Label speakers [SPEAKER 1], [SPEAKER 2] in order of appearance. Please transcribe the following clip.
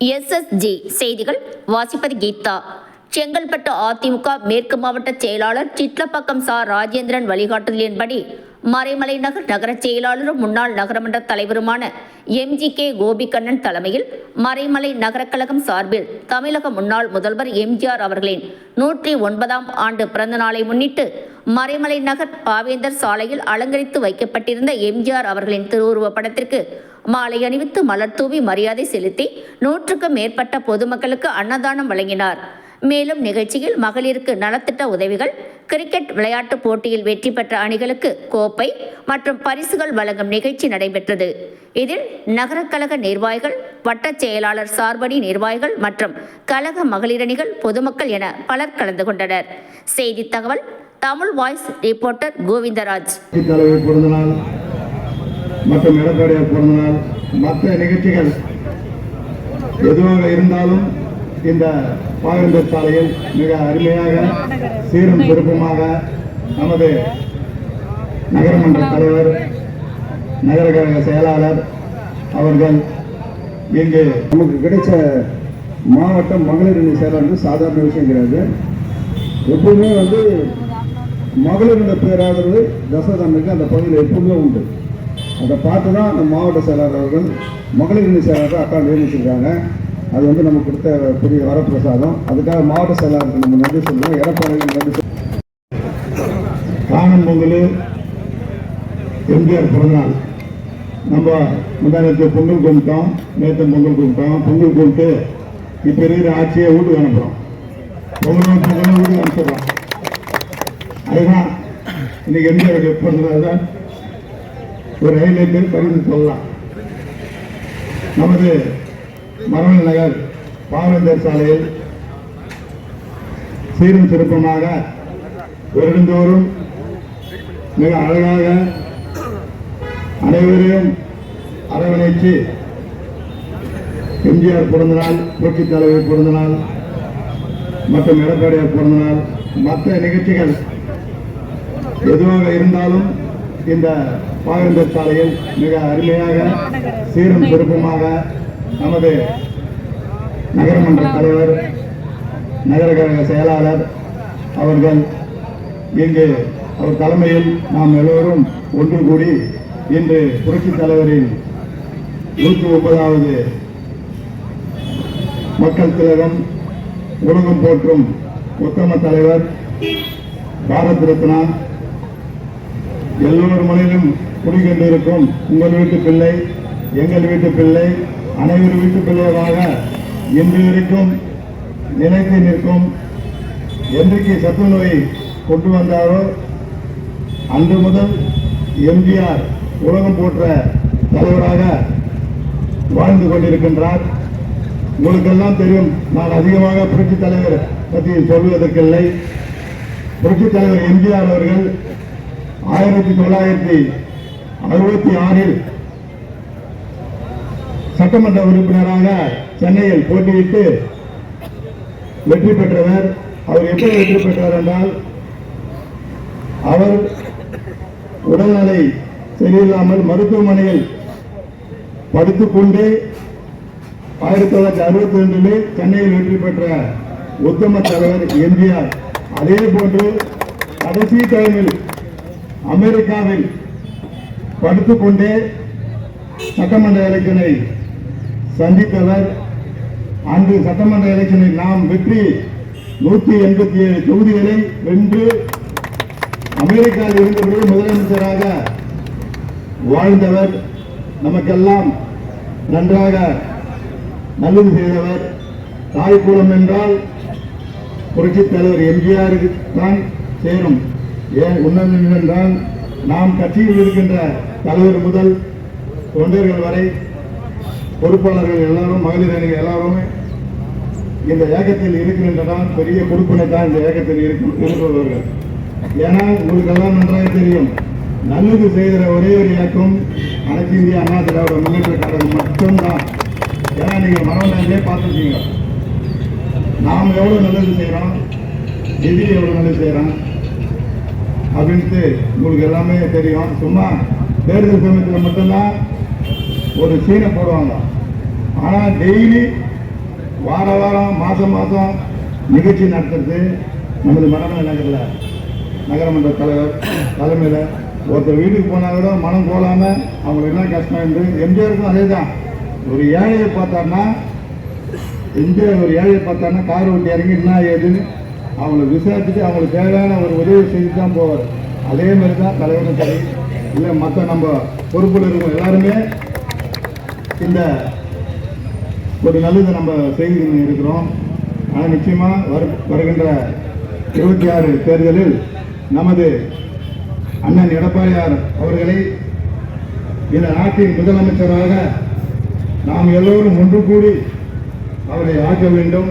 [SPEAKER 1] SSG செய்திகள் வாசிப்பது கீதா. செங்கல்பட்டு அதிமுக மேற்கு மாவட்ட செயலாளர் சிட்லப்பாக்கம் ராஜேந்திரன் வழிகாட்டுதலின்படி மறைமலை நகர் நகர செயலாளரும் முன்னாள் நகரமன்ற தலைவருமான MGK கோபிகண்ணன் தலைமையில் மறைமலை நகர கழகம் சார்பில் தமிழக முன்னாள் முதல்வர் MGR அவர்களின் 109ஆம் ஆண்டு பிறந்த நாளை முன்னிட்டு மறைமலை நகர் பாவேந்தர் சாலையில் அலங்கரித்து வைக்கப்பட்டிருந்த MGR அவர்களின் திருவுருவப் படத்திற்கு மாலை அணிவித்து மலர் தூவி மரியாதை செலுத்தி 100க்கும் மேற்பட்ட பொதுமக்களுக்கு அன்னதானம் வழங்கினார். மேலும் நிகழ்ச்சியில் மகளிருக்கு நலத்திட்ட உதவிகள், கிரிக்கெட் விளையாட்டுப் போட்டியில் வெற்றி பெற்ற அணிகளுக்கு கோப்பை மற்றும் பரிசுகள் வழங்கும் நிகழ்ச்சி நடைபெற்றது. இதில் நகர கழக நிர்வாகிகள், வட்டச் செயலாளர் சார்பணி நிர்வாகிகள் மற்றும் கழக மகளிரணிகள், பொதுமக்கள் என பலர் கலந்து கொண்டனர். செய்தி தகவல் தமிழ் வாய்ஸ் ரிப்போர்ட்டர் கோவிந்தராஜ்.
[SPEAKER 2] மற்றும் எடப்பாடியார் பிறந்தநாள் மற்ற நிகழ்ச்சிகள் எதுவாக இருந்தாலும் இந்த பாவேந்தர் சாலையில் மிக அருமையாக சீரும் சிறப்புமாக நமது நகரமன்ற தலைவர், நகர கழக செயலாளர் அவர்கள் இங்கு நமக்கு கிடைச்ச மாவட்ட மகளிர் அணி செயலாளர் சாதாரண விஷயம் கிடையாது. எப்பவுமே மகளிருடைய பேராதரவு தசதாண்டுக்கு அந்த பகுதியில் எப்பவுமே உண்டு. அதை பார்த்து தான் அந்த மாவட்ட செயலாளர் அவர்கள் மகளிர் அணி செயலாளர் அக்கா நியமிச்சிருக்காங்க. அது நமக்கு கொடுத்த பெரிய வரப்பிரசாதம். அதுக்காக மாவட்ட செயலாளருக்கு நம்ம நன்றி சொல்லுவோம். எடப்பாடி நன்றி சொல்லுவோம். காணும் பொங்கல் MGR பிறந்தநாள் நம்ம முந்தானத்து பொங்கல் கும்பிட்டோம், நேற்று பொங்கல் கும்பிட்டோம். பொங்கல் கும்பிட்டு இப்போ இருக்கிற ஆட்சியை வீட்டுக்கு அனுப்புகிறோம். பொங்கல் வீட்டுக்கு அனுப்பிச்சிடுறோம். அதுதான் இன்னைக்கு MGR பிறந்தநாள் தான் ஒரு ஹைலைட் பரிசு சொல்லலாம். நமது மறைமலை நகர் பாவேந்தர் சாலையில் சீரும் சிறப்புமாக வருடந்தோறும் மிக அழகாக அனைவரையும் அரவணைச்சு MGR பிறந்தநாள், புரட்சித் தலைவர் பிறந்தநாள் மற்றும் எடப்பாடியார் பிறந்தநாள் மற்ற நிகழ்ச்சிகள் எதுவாக இருந்தாலும் இந்த பாவேந்தர் சாலையில் மிக அருமையாக சீரும் சிறப்புமாக நமது நகரமன்ற தலைவர், நகர கழக செயலாளர் அவர்கள் இங்கு அவர் தலைமையில் நாம் எல்லோரும் ஒன்று கூடி இன்று புரட்சித் தலைவரின் 109வது மக்கள் திலகம், உலகம் போற்றும் உத்தம தலைவர், பாரத் ரத்னா, எல்லோர் மனையிலும் குடிக்கொண்டிருக்கும் உங்கள் வீட்டு பிள்ளை, எங்கள் வீட்டு பிள்ளை, அனைவர் வீட்டு பிள்ளையாக இன்று வரைக்கும் நிலைத்து நிற்கும். என்றைக்கு சத்து நோய் கொண்டு வந்தாரோ அன்று முதல் MGR உலகம் போற்ற தலைவராக வாழ்ந்து கொண்டிருக்கின்றார். உங்களுக்கெல்லாம் தெரியும், நான் அதிகமாக புரட்சித் தலைவர் பற்றி சொல்வதற்கில்லை. புரட்சித் தலைவர் MGR அவர்கள் 1966 சட்டமன்ற உறுப்பினராக சென்னையில் போட்டியிட்டு வெற்றி பெற்றவர். அவர் எப்படி வெற்றி பெற்றார் என்றால், அவர் உடல்நிலை சரியில்லாமல் மருத்துவமனையில் படுத்துக்கொண்டே 1962 சென்னையில் வெற்றி பெற்ற உத்தம தலைவர் MGR. அதே போன்று கடைசி டைமில் அமெரிக்காவில் படுத்துக்கொண்டே சட்டமன்ற எலெக்ஷனை சந்தித்தவர். அன்று சட்டமன்ற எலெக்ஷனில் நாம் வெற்றி 187 தொகுதிகளை வென்று அமெரிக்காவில் இருந்தபோது முதலமைச்சராக வாழ்ந்தவர். நமக்கெல்லாம் நன்றாக நல்லது செய்தவர். தாய்க்குளம் என்றால் புரட்சித் தலைவர் MGRக்கு தான் சேரும். ஏன் உண்மை என்றால், நாம் கட்சியில் இருக்கின்ற தலைவர் முதல் தொண்டர்கள் வரை, பொறுப்பாளர்கள் எல்லாரும், மகளிர் அணிகள் எல்லாருமே இந்த இயக்கத்தில் இருக்கின்றதான். பெரிய பொறுப்பினை தான் இந்த இயக்கத்தில் இருப்பவர்கள். ஏன்னா உங்களுக்கெல்லாம் நன்றாக தெரியும், நல்லது செய்கிற ஒரே ஒரு இயக்கம் அனைத்து இந்திய அண்ணா திராவிட முன்னேற்ற கழகம் மட்டும்தான். ஏன்னா நீங்கள் மனநிலையிலே பார்த்துருக்கீங்க, நாம் எவ்வளோ நல்லது செய்கிறோம், எதிரி எவ்வளோ நல்லது செய்கிறோம் அப்படின்ட்டு உங்களுக்கு எல்லாமே தெரியும். சும்மா தேர்தல் சமயத்தில் மட்டும்தான் ஒரு சீனை போடுவாங்க. ஆனால் டெய்லி வார வாரம் மாதம் மாதம் நிகழ்ச்சி நடத்துறது நமது மரமலை நகரில் நகரமன்ற தலைவர் தலைமையில் ஒருத்தர் வீட்டுக்கு போனால் கூட மனம் போகாமல் அவங்களுக்கு என்ன கஷ்டம் என்று எம்ஜிஆருக்கும் அதே தான். ஒரு ஏழையை பார்த்தாருன்னா எம்ஜிஆர் ஒரு ஏழையை பார்த்தாருன்னா கார் ஓட்டி இறங்கி என்ன ஏதுன்னு அவங்களை விசாரிச்சுட்டு அவங்களுக்கு தேவையான ஒரு உதவி செய்து தான் போவார். அதே மாதிரி தான் தலைவரும் சரி, இல்லை மற்ற நம்ம பொறுப்பில் இருக்கும் எல்லாருமே இந்த ஒரு நல்லதை நம்ம செய்து இருக்கிறோம். ஆனால் நிச்சயமாக வருகின்ற 26 தேர்தலில் நமது அண்ணன் எடப்பாடியார் அவர்களை இந்த நாட்டின் முதலமைச்சராக நாம் எல்லோரும் ஒன்று கூடி அவரை ஆக்க வேண்டும்.